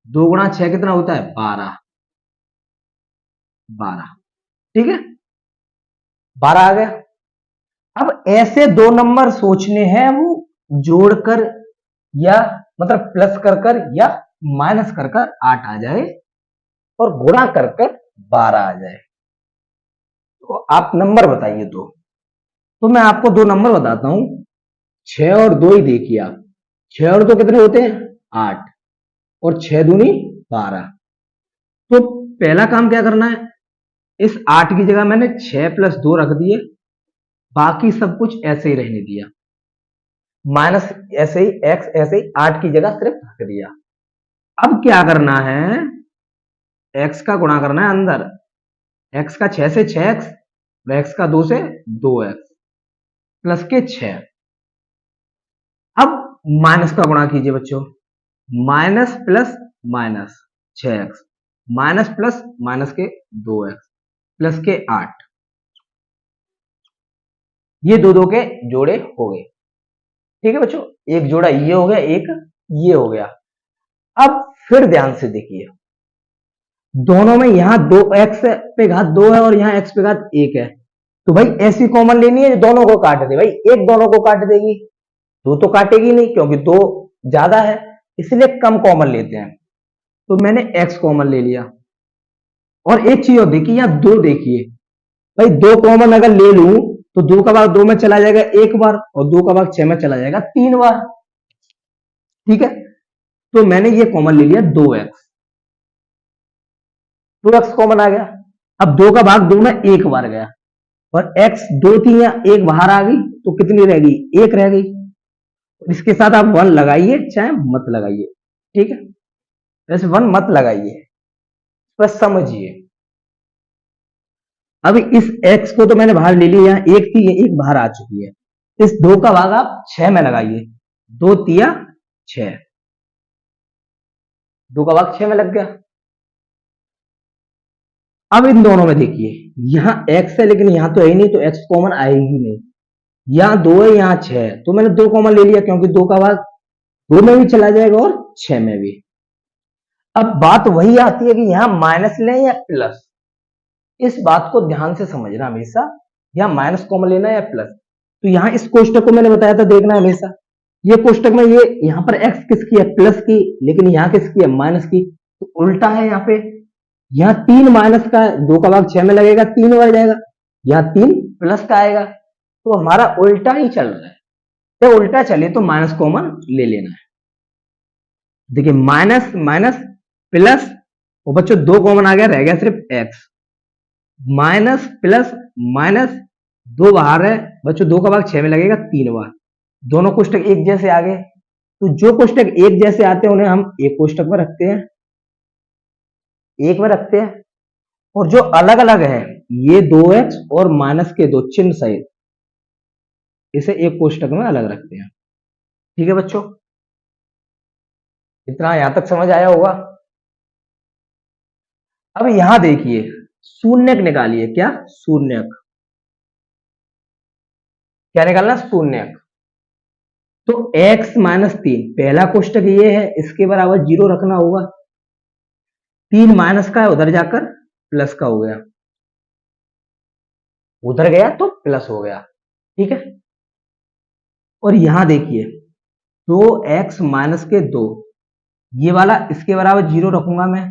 2 गुणा 6 कितना होता है? 12। 12, ठीक है, 12 आ गया। अब ऐसे 2 नंबर सोचने हैं, वो जोड़कर या मतलब प्लस कर या माइनस कर 8 आ जाए और गुणा कर 12 आ जाए। तो आप नंबर बताइए तो मैं आपको दो नंबर बताता हूं। 6 और 2 ही देखिए आप। 6 और 2 कितने होते हैं? 8। और 6 दूनी 12। तो पहला काम क्या करना है, इस 8 की जगह मैंने 6 प्लस 2 रख दिए, बाकी सब कुछ ऐसे ही रहने दिया। माइनस ऐसे ही, एक्स ऐसे ही, 8 की जगह सिर्फ रख दिया। अब क्या करना है, एक्स का गुणा करना है अंदर। एक्स का 6 से 6x और एक्स का 2 से 2x प्लस के 6। अब माइनस का गुणा कीजिए बच्चों। Minus plus minus 6x minus plus minus के 2x प्लस के 8। ये दो के जोड़े हो गए। ठीक है बच्चों, एक जोड़ा ये हो गया, एक ये हो गया। अब फिर ध्यान से देखिए, दोनों में यहां 2x पे घात 2 है और यहां x पे घात 1 है। तो भाई ऐसी कॉमन लेनी है जो दोनों को काट दे। भाई एक दोनों को काट देगी, दो तो काटेगी नहीं क्योंकि दो ज्यादा है, इसलिए कम कॉमन लेते हैं। तो मैंने x कॉमन ले लिया। और एक चीज और देखिए, यहां 2 देखिए, भाई 2 कॉमन अगर ले लूं तो 2 का भाग 2 में चला जाएगा एक बार और 2 का भाग 6 में चला जाएगा 3 बार। ठीक है, तो मैंने ये कॉमन ले लिया 2x। 2x कॉमन आ गया। अब 2 का भाग 2 में एक बार गया और x 2 थी या एक बाहर आ गई तो कितनी रह गई? एक रह गई। इसके साथ आप 1 लगाइए चाहे मत लगाइए। ठीक है, वैसे 1 मत लगाइए, बस समझिए। अब इस x को तो मैंने बाहर ले लिया, एक थी ये एक बाहर आ चुकी है। इस 2 का भाग आप 6 में लगाइए। 2 तिया 6, 2 का भाग 6 में लग गया। अब इन दोनों में देखिए, यहां x है लेकिन यहां तो है ही नहीं, तो x कॉमन आएगी नहीं। यहां 2 है यहां 6 है, तो मैंने 2 कॉमन ले लिया क्योंकि 2 का भाग 2 में भी चला जाएगा और 6 में भी। अब बात वही आती है कि यहां माइनस लें या प्लस। इस बात को ध्यान से समझना हमेशा, यहां माइनस कॉमन लेना या प्लस। तो यहां इस कोष्टक को मैंने बताया था देखना हमेशा, ये कोष्टक में ये यहां पर x किसकी है? प्लस की, लेकिन यहां किसकी है? माइनस की। तो उल्टा है यहाँ पे, यहाँ 3 माइनस का है, 2 का भाग 6 में लगेगा 3 बढ़ जाएगा, यहाँ 3 प्लस का आएगा। तो हमारा उल्टा ही चल रहा है। तो उल्टा चले तो माइनस कॉमन ले लेना है। देखिए माइनस माइनस प्लस, और बच्चों 2 कॉमन आ गया, रह गया सिर्फ x। माइनस प्लस माइनस 2 बाहर है बच्चों, 2 का भाग 6 में लगेगा 3 बार। दोनों कोष्टक एक जैसे आ गए, तो जो कोष्टक एक जैसे आते हैं उन्हें हम एक कोष्टक में रखते हैं, एक में रखते हैं। और जो अलग अलग है, ये 2x और माइनस के 2 चिन्ह सहित, इसे एक कोष्टक में अलग रखते हैं। ठीक है बच्चों, इतना यहां तक समझ आया होगा। अब यहां देखिए, शून्यक निकालिए। क्या? शून्यक। क्या निकालना? शून्यक। तो x माइनस 3, पहला कोष्टक ये है, इसके बराबर 0 रखना होगा। 3 माइनस का है, उधर जाकर प्लस का हो गया, उधर गया तो प्लस हो गया। ठीक है, और यहां देखिए 2x माइनस के 2, ये वाला इसके बराबर 0 रखूंगा मैं,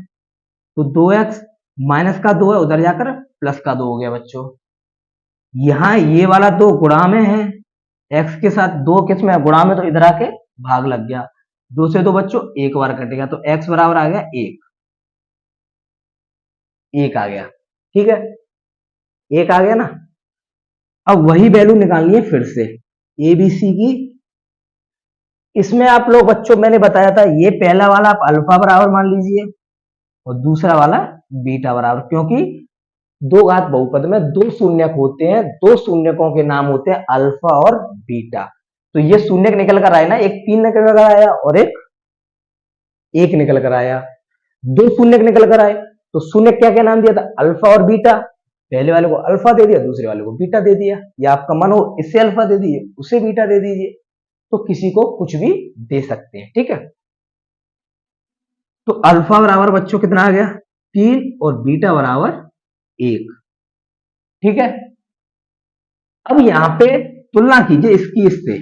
तो 2x माइनस का 2 है, उधर जाकर प्लस का 2 हो गया बच्चों। यहां ये वाला 2 गुणा में है, x के साथ 2 किस में है? गुणा में, तो इधर आके भाग लग गया। 2 से 2 बच्चों एक बार कटेगा, तो x बराबर आ गया 1। 1 आ गया। ठीक है, 1 आ गया ना। अब वही वैल्यू निकालनी है फिर से ए बी सी की। इसमें आप लोग बच्चों, मैंने बताया था, ये पहला वाला आप अल्फा बराबर मान लीजिए और दूसरा वाला बीटा बराबर, क्योंकि दो घात बहुपद में 2 शून्यक होते हैं, 2 शून्यकों के नाम होते हैं अल्फा और बीटा। तो ये शून्यक निकल कर आया ना, एक 3 निकल कर आया और एक 1 निकल कर आया। 2 शून्यक निकल कर आए, तो शून्यक क्या क्या नाम दिया था? अल्फा और बीटा। पहले वाले को अल्फा दे दिया, दूसरे वाले को बीटा दे दिया, या आपका मन हो इससे अल्फा दे दीजिए, उसे बीटा दे दीजिए, तो किसी को कुछ भी दे सकते हैं। ठीक है, तो अल्फा बराबर बच्चों कितना आ गया? 3 और बीटा बराबर 1। ठीक है, अब यहां पे तुलना कीजिए इसकी इससे,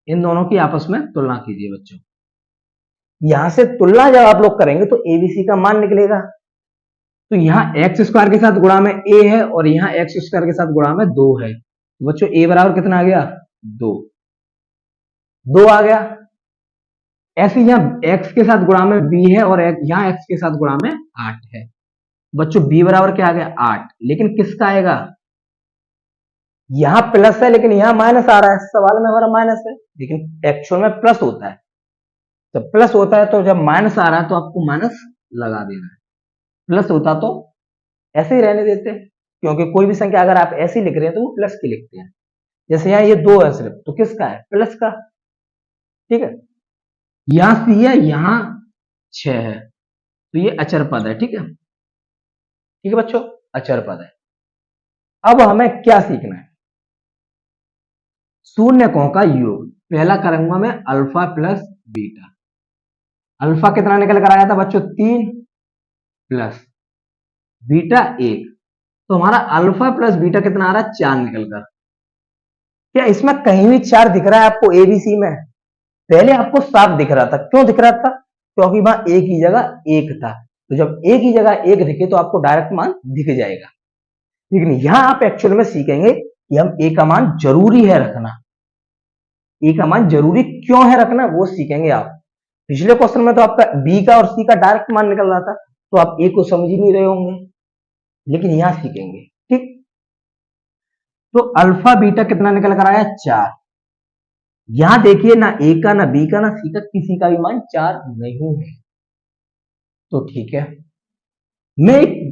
इन दोनों की आपस में तुलना कीजिए बच्चों। यहां से तुलना जब आप लोग करेंगे तो एबीसी का मान निकलेगा। तो यहाँ एक्स स्क्वायर के साथ गुणा में ए है और यहाँ एक्स स्क्वायर के साथ गुणा में 2 है। तो बच्चों ए बराबर कितना आ गया? 2। 2 आ गया। ऐसे यहाँ एक्स के साथ गुणा में बी है और यहाँ एक्स के साथ गुणा में 8 है। बच्चों बी बराबर क्या आ गया? 8। लेकिन किसका आएगा? यहाँ प्लस है लेकिन यहाँ माइनस आ रहा है, सवाल में हमारा माइनस है, लेकिन एक्चुअल में प्लस होता है। जब प्लस होता है तो जब माइनस आ रहा है तो आपको माइनस लगा देना है। प्लस होता तो ऐसे ही रहने देते हैं, क्योंकि कोई भी संख्या अगर आप ऐसी लिख रहे हैं तो वो प्लस की लिखते हैं। जैसे यहाँ ये 2 है सिर्फ, तो किसका है? प्लस का। ठीक है, यहां सी है, यहां 6 है, तो ये अचर पद है। ठीक है, ठीक है बच्चों, अचर पद है। अब हमें क्या सीखना है? शून्यकों का योग। पहला करूंगा मैं अल्फा प्लस बीटा। अल्फा कितना निकल कर आया था बच्चों? 3 प्लस बीटा 1। तो हमारा अल्फा प्लस बीटा कितना आ रहा है? 4 निकल कर। क्या इसमें कहीं भी 4 दिख रहा है आपको एबीसी में? पहले आपको साफ दिख रहा था। क्यों दिख रहा था? क्योंकि वहां ए की जगह 1 था। तो जब ए की जगह 1 दिखे तो आपको डायरेक्ट मान दिख जाएगा। लेकिन यहां आप एक्चुअल में सीखेंगे कि हम ए का मान जरूरी है रखना। ए का मान जरूरी क्यों है रखना वो सीखेंगे आप। पिछले क्वेश्चन में तो आपका बी का और सी का डायरेक्ट मान निकल रहा था, तो आप ए को समझ ही नहीं रहे होंगे, लेकिन यहां सीखेंगे। ठीक, तो अल्फा बीटा कितना निकल कर आया? 4। यहां देखिए ना ए का, ना बी का, ना सी का, किसी का भी मान 4 नहीं है। तो ठीक है, मैं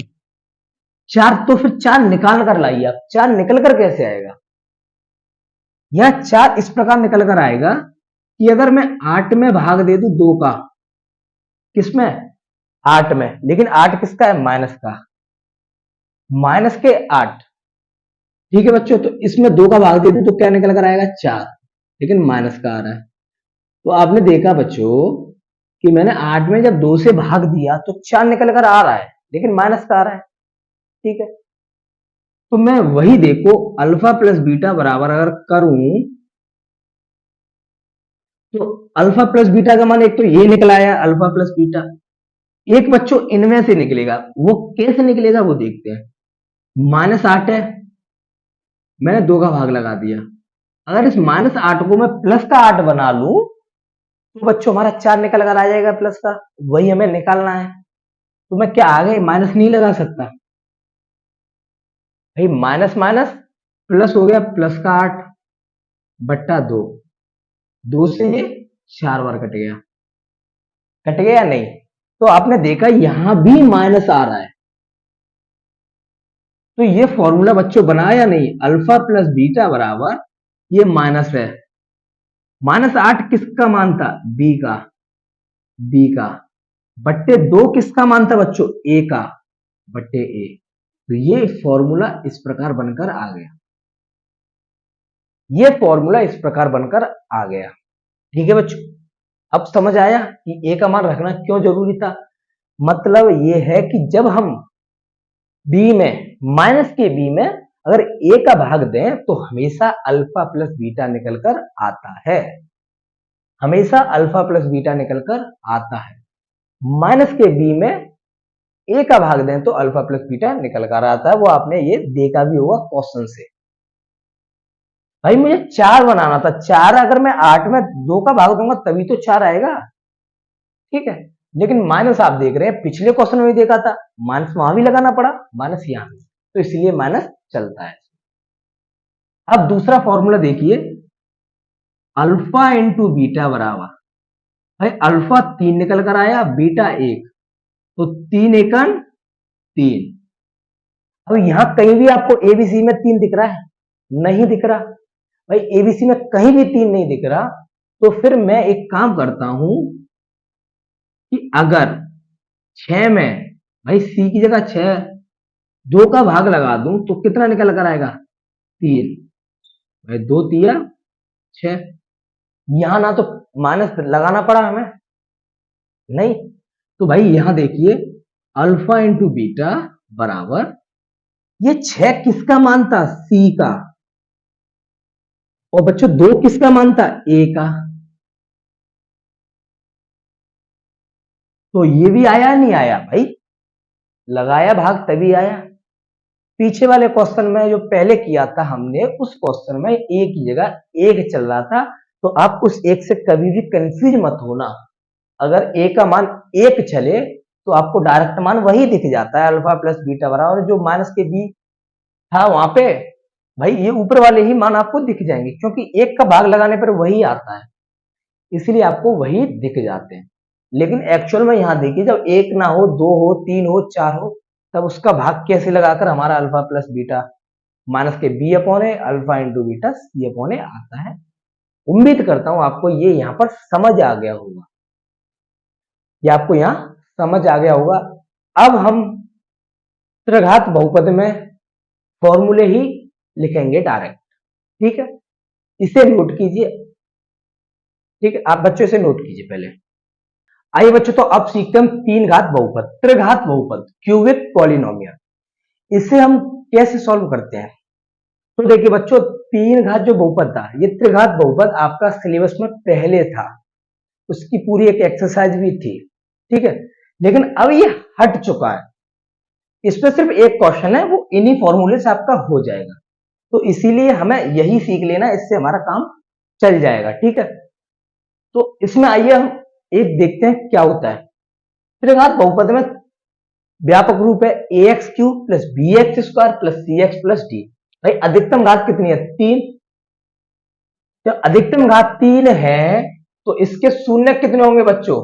4, तो फिर 4 निकाल कर लाइए आप। 4 निकल कर कैसे आएगा? यह 4 इस प्रकार निकल कर आएगा कि अगर मैं 8 में भाग दे दूं 2 का, किसमें? 8 में, लेकिन 8 किसका है? माइनस का, माइनस के 8। ठीक है बच्चों, तो इसमें 2 का भाग दे दूं तो क्या निकल कर आएगा? 4, लेकिन माइनस का आ रहा है। तो आपने देखा बच्चों कि मैंने 8 में जब 2 से भाग दिया तो 4 निकल कर आ रहा है, लेकिन माइनस का आ रहा है। ठीक है, तो मैं वही देखो अल्फा प्लस बीटा बराबर अगर करूं तो अल्फा प्लस बीटा का मान एक तो ये निकला है अल्फा प्लस बीटा, एक बच्चों इनमें से निकलेगा। वो कैसे निकलेगा वो देखते हैं। -8 है, मैंने 2 का भाग लगा दिया। अगर इस -8 को मैं प्लस का 8 बना लूं तो बच्चों हमारा 4 निकल कर आ जाएगा प्लस का। वही हमें निकालना है। तो मैं क्या आगे माइनस नहीं लगा सकता भाई? माइनस माइनस प्लस हो गया, प्लस का 8 बट्टा 2। 2 से ये 4 बार कट गया, कट गया या नहीं? तो आपने देखा यहां भी माइनस आ रहा है। तो ये फॉर्मूला बच्चों बना या नहीं? अल्फा प्लस बीटा बराबर ये माइनस है। -8 किसका मान था? बी का, बी का, बट्टे 2 किसका मान था बच्चों? ए का, बट्टे ए। तो ये फॉर्मूला इस प्रकार बनकर आ गया। ये फॉर्मूला इस प्रकार बनकर आ गया। ठीक है बच्चों, अब समझ आया कि ए का मान रखना क्यों जरूरी था। मतलब ये है कि जब हम बी में, माइनस के बी में अगर ए का भाग दें तो हमेशा अल्फा प्लस बीटा निकलकर आता है। हमेशा अल्फा प्लस बीटा निकलकर आता है। माइनस के बी में ए का भाग दें तो अल्फा प्लस बीटा निकल कर आता है। वो आपने ये देखा भी होगा क्वेश्चन से। भाई मुझे 4 बनाना था, 4 अगर मैं 8 में 2 का भाग दूंगा तभी तो 4 आएगा। ठीक है, लेकिन माइनस आप देख रहे हैं पिछले क्वेश्चन में भी देखा था, माइनस वहां भी लगाना पड़ा, माइनस यहां भी, तो इसलिए माइनस चलता है। अब दूसरा फॉर्मूला देखिए, अल्फा इंटू बीटा बराबर, भाई अल्फा 3 निकल कर आया, बीटा 1, तो 3 एकन 3। अब यहां कहीं भी आपको एबीसी में 3 दिख रहा है? नहीं दिख रहा। भाई एबीसी में कहीं भी 3 नहीं दिख रहा, तो फिर मैं एक काम करता हूं कि अगर 6 में, भाई सी की जगह 6, 2 का भाग लगा दूं तो कितना निकल कर आएगा? 3। भाई 2 तिया 6। यहां ना तो माइनस लगाना पड़ा हमें, नहीं। तो भाई यहां देखिए अल्फा इंटू बीटा बराबर, ये 6 किसका मान था? सी का। और बच्चों 2 किसका मान था? ए का। तो ये भी आया नहीं आया भाई, लगाया भाग तभी आया। पीछे वाले क्वेश्चन में जो पहले किया था हमने, उस क्वेश्चन में ए की जगह एक चल रहा था, तो आप उस एक से कभी भी कंफ्यूज मत होना। अगर ए का मान एक चले तो आपको डायरेक्ट मान वही दिख जाता है, अल्फा प्लस बीटा बराबर जो माइनस के बी था वहां पे, भाई ये ऊपर वाले ही मान आपको दिख जाएंगे, क्योंकि एक का भाग लगाने पर वही आता है, इसलिए आपको वही दिख जाते हैं। लेकिन एक्चुअल में यहाँ देखिए, जब एक ना हो, दो हो, तीन हो, चार हो, तब उसका भाग कैसे लगाकर हमारा अल्फा प्लस बीटा माइनस के बी अपॉन ए अल्फा इंटू बीटा सी अपॉन ए आता है। उम्मीद करता हूं आपको ये यहाँ पर समझ आ गया होगा, ये आपको यहाँ समझ आ गया होगा। अब हम त्रिघात बहुपद में फॉर्मूले ही लिखेंगे डायरेक्ट, ठीक है, इसे नोट कीजिए, ठीक है, आप बच्चों से नोट कीजिए पहले। आइए बच्चों, तो अब सीखते हैं तीन घात बहुपद, त्रिघात बहुपद, क्यूबिक पॉलिनोमियल। इसे हम कैसे सॉल्व करते हैं? तो देखिए बच्चों, तीन घात जो बहुपद था, ये त्रिघात बहुपद आपका सिलेबस में पहले था, उसकी पूरी एक एक्सरसाइज भी थी, ठीक है, लेकिन अब ये हट चुका है, इस पर सिर्फ एक क्वेश्चन है, वो इन्हीं फॉर्मूले से आपका हो जाएगा, तो इसीलिए हमें यही सीख लेना, इससे हमारा काम चल जाएगा, ठीक है। तो इसमें आइए हम एक देखते हैं क्या होता है। त्रिघात बहुपद में व्यापक रूप है A X cube plus B X square plus C X plus D. भाई अधिकतम घात कितनी है? तीन। जब अधिकतम घात तीन है तो इसके शून्यक कितने होंगे बच्चों?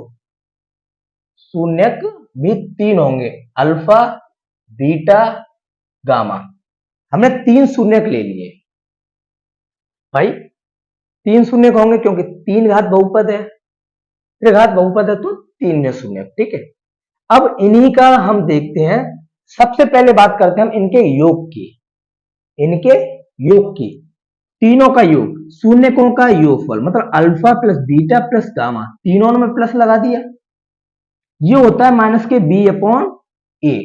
शून्यक भी तीन होंगे, अल्फा बीटा गामा। हमने तीन शून्यक ले लिए भाई, तीन शून्यक होंगे क्योंकि तीन घात बहुपद है, त्रिघात बहुपद है तो तीन में शून्यक, ठीक है। अब इन्हीं का हम देखते हैं, सबसे पहले बात करते हैं हम इनके योग की, इनके योग की, तीनों का योग, शून्यकों का योगफल, मतलब alpha plus beta plus gamma, तीनों में प्लस लगा दिया, ये होता है माइनस के बी अपॉन ए।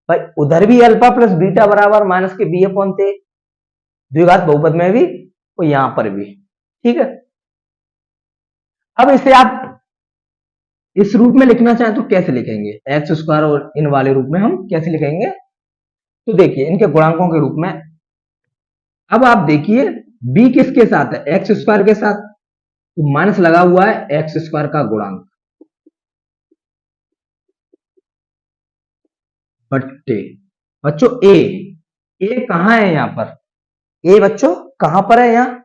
भाई उधर भी अल्फा प्लस बीटा बराबर माइनस के बी अपॉन थे, द्विघात बहुपद में भी और यहां पर भी, ठीक है। अब इसे आप इस रूप में लिखना चाहें तो कैसे लिखेंगे? एक्स स्क्वायर और इन वाले रूप में हम कैसे लिखेंगे? तो देखिए इनके गुणांकों के रूप में, अब आप देखिए b किसके साथ है? एक्स स्क्वायर के साथ, तो माइनस लगा हुआ है एक्स स्क्वायर का गुणांक बट्टे बच्चों ए कहां है? यहां पर ए बच्चों कहां पर है? यहां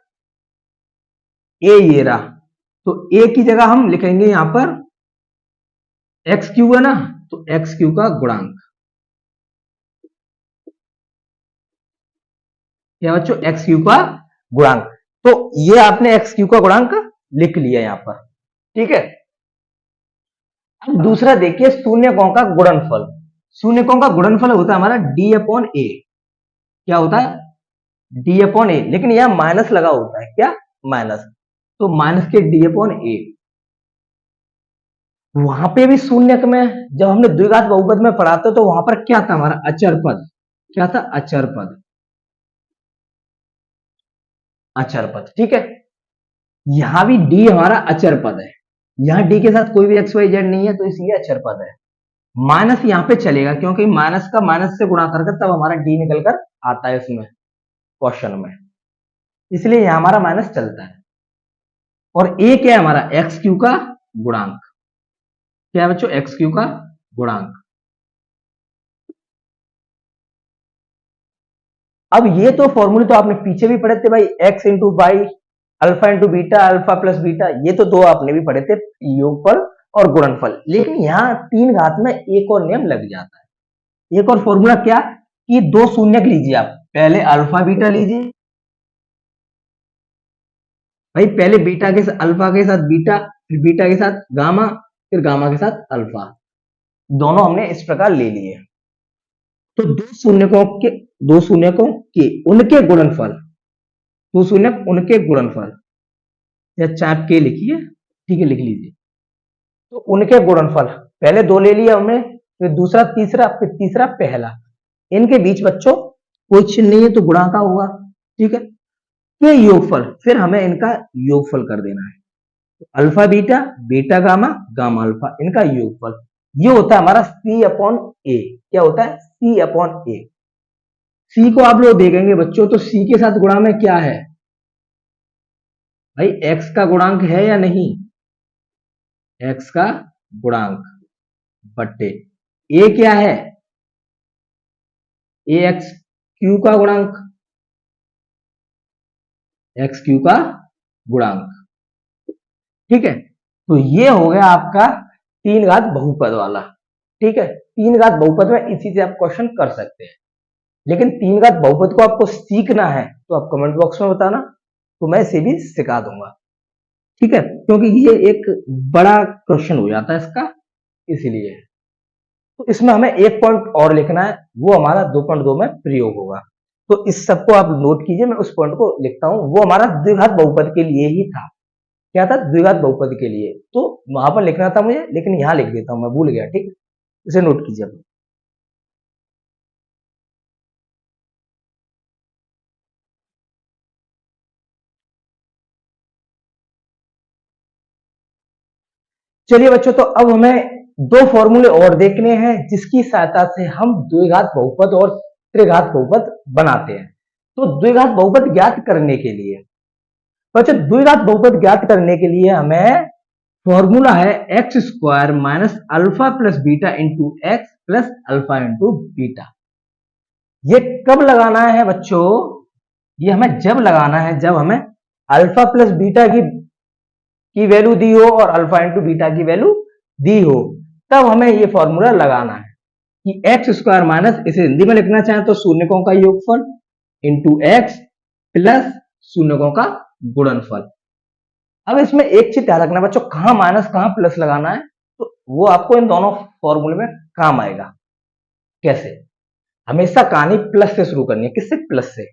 ए ये रहा, तो ए की जगह हम लिखेंगे यहां पर एक्स क्यू है ना, तो एक्स क्यू का गुणांक, क्या बच्चों? एक्स क्यू का गुणांक। तो ये आपने एक्स क्यू का गुणांक लिख लिया यहां पर, ठीक है। अब दूसरा देखिए शून्यकों का गुणनफल, शून्यकों का गुणनफल होता है हमारा डी अपॉन ए, क्या होता है? डी अपॉन ए, लेकिन यहां माइनस लगा होता है, क्या? माइनस, तो माइनस के डी अपॉन ए। वहां पे भी शून्यक में जब हमने द्विघात बहुपद में पढ़ा था तो वहां पर क्या था हमारा? अचर पद, क्या था? अचर पद, अचर पद, ठीक है। यहां भी डी हमारा अचर पद है, यहां डी के साथ कोई भी एक्स वाई जेड नहीं है तो इसलिए अचर पद है। माइनस यहां पे चलेगा क्योंकि माइनस का माइनस से गुणा करके तब हमारा डी निकल कर आता है इसमें क्वेश्चन में, इसलिए यहां हमारा माइनस चलता है। और ए क्या है हमारा? एक्स क्यू का गुणांक, क्या है बच्चों? एक्स क्यू का गुणांक। अब ये तो फॉर्मूले तो आपने पीछे भी पढ़े थे भाई, X into Y alpha into beta alpha plus beta, ये तो दो आपने भी पढ़े थे, योगफल और गुणनफल। लेकिन यहाँ तीन घात में एक और नियम लग जाता है, एक और फॉर्मूला, क्या? कि दो शून्यक लीजिए आप, पहले अल्फा बीटा लीजिए भाई, पहले बीटा के साथ अल्फा के साथ बीटा, फिर बीटा के साथ गामा, फिर गामा के साथ अल्फा, दोनों हमने इस प्रकार ले लिए। तो दो शून्यकों के उनके गुणनफल, दो शून्यक उनके गुणनफल, या चाप के लिखिए, ठीक है, लिख लीजिए। तो उनके गुणनफल पहले दो ले लिया हमने, फिर दूसरा तीसरा, फिर तीसरा पहला, इनके बीच बच्चों कोई चिन्ह नहीं है तो गुणा का होगा, ठीक है। ये योगफल, फिर हमें इनका योगफल कर देना है, alpha beta, beta gamma, gamma alpha, इनका योगफल ये होता है हमारा C अपॉन ए। क्या होता है? C अपॉन ए। C को आप लोग देखेंगे बच्चों तो C के साथ गुणा में क्या है भाई? X का गुणांक है या नहीं? X का गुणांक बट्टे A क्या है? AX क्यू का गुणांक, एक्स क्यू का गुणांक। ठीक है, तो ये हो गया आपका 3 घात बहुपद वाला। ठीक है, 3 घात बहुपद में इसी से आप क्वेश्चन कर सकते हैं, लेकिन 3 घात बहुपद को आपको सीखना है तो आप कमेंट बॉक्स में बताना, तो मैं इसे भी सिखा दूंगा। ठीक है, क्योंकि ये एक बड़ा क्वेश्चन हो जाता है इसका, इसीलिए। तो इसमें हमें एक पॉइंट और लिखना है, वो हमारा 2.2 में प्रयोग होगा। तो इस सबको आप नोट कीजिए, मैं उस पॉइंट को लिखता हूं। वो हमारा द्विघात बहुपद के लिए ही था। क्या था? द्विघात बहुपद के लिए। तो वहां पर लिखना था मुझे, लेकिन यहां लिख देता हूं, मैं भूल गया। ठीक, इसे नोट कीजिए आप। चलिए बच्चों, तो अब हमें दो फॉर्मूले और देखने हैं जिसकी सहायता से हम द्विघात बहुपद और त्रिघात बहुपद बनाते हैं। तो द्विघात बहुपद ज्ञात करने के लिए बच्चों, द्विघात बहुपद ज्ञात करने के लिए हमें फॉर्मूला है x square minus alpha plus beta into x plus alpha into beta. ये कब लगाना है बच्चों? ये हमें जब लगाना है जब हमें अल्फा प्लस बीटा की वैल्यू दी हो और अल्फा इंटू बीटा की वैल्यू दी हो, तब हमें ये फॉर्मूला लगाना है कि एक्स स्क्वायर माइनस, इसे हिंदी में लिखना चाहें तो शून्यकों का योगफल इंटू एक्स प्लस शून्यकों का गुणनफल। अब इसमें एक चीज ध्यान रखना बच्चों, कहां माइनस कहां प्लस लगाना है, तो वो आपको इन दोनों फॉर्मूले में काम आएगा। कैसे? हमेशा कहानी प्लस से शुरू करनी है। किससे? प्लस से।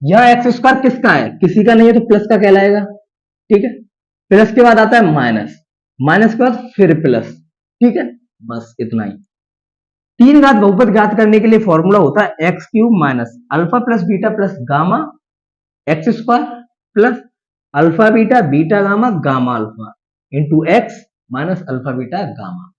यहां एक्स स्क्वायर किसका है? किसी का नहीं है, तो प्लस का कहलाएगा। ठीक है, प्लस के बाद आता है माइनस, माइनस के बाद फिर प्लस। ठीक है, बस इतना ही। 3 घात बहुपद ज्ञात करने के लिए फॉर्मूला होता है x cube minus alpha plus beta plus gamma x square plus alpha beta beta gamma gamma alpha into x minus alpha beta gamma.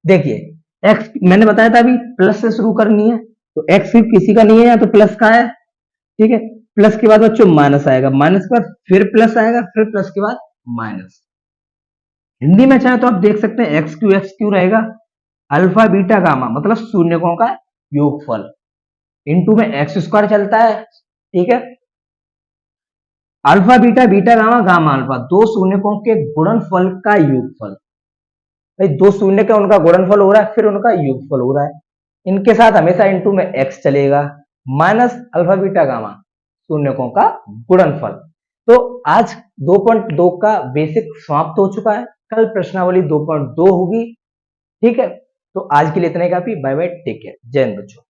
देखिए एक्स मैंने बताया था अभी प्लस से शुरू करनी है, तो एक्स क्यूब किसी का नहीं है, या तो प्लस का है। ठीक है, प्लस के बाद बच्चों माइनस आएगा, माइनस के बाद फिर प्लस आएगा, फिर प्लस के बाद माइनस। हिंदी में चाहे तो आप देख सकते हैं एक्स क्यू रहेगा, अल्फा बीटा गामा मतलब शून्यकों का योगफल, इंटू में एक्स स्क्वायर चलता है। ठीक है, alpha beta beta gamma gamma alpha, दो शून्यकों के गुणनफल का योगफल। भाई दो शून्य का उनका गुणनफल हो रहा है, फिर उनका योगफल हो रहा है, इनके साथ हमेशा इंटू में एक्स चलेगा, माइनस अल्फा बीटा गामा शून्यकों का गुणनफल। तो आज 2.2 का बेसिक समाप्त हो चुका है, कल प्रश्नावली 2.2 होगी। ठीक है, तो आज के लिए इतना ही काफी। बाय बाय, टेक केयर, जय हिंद बच्चों।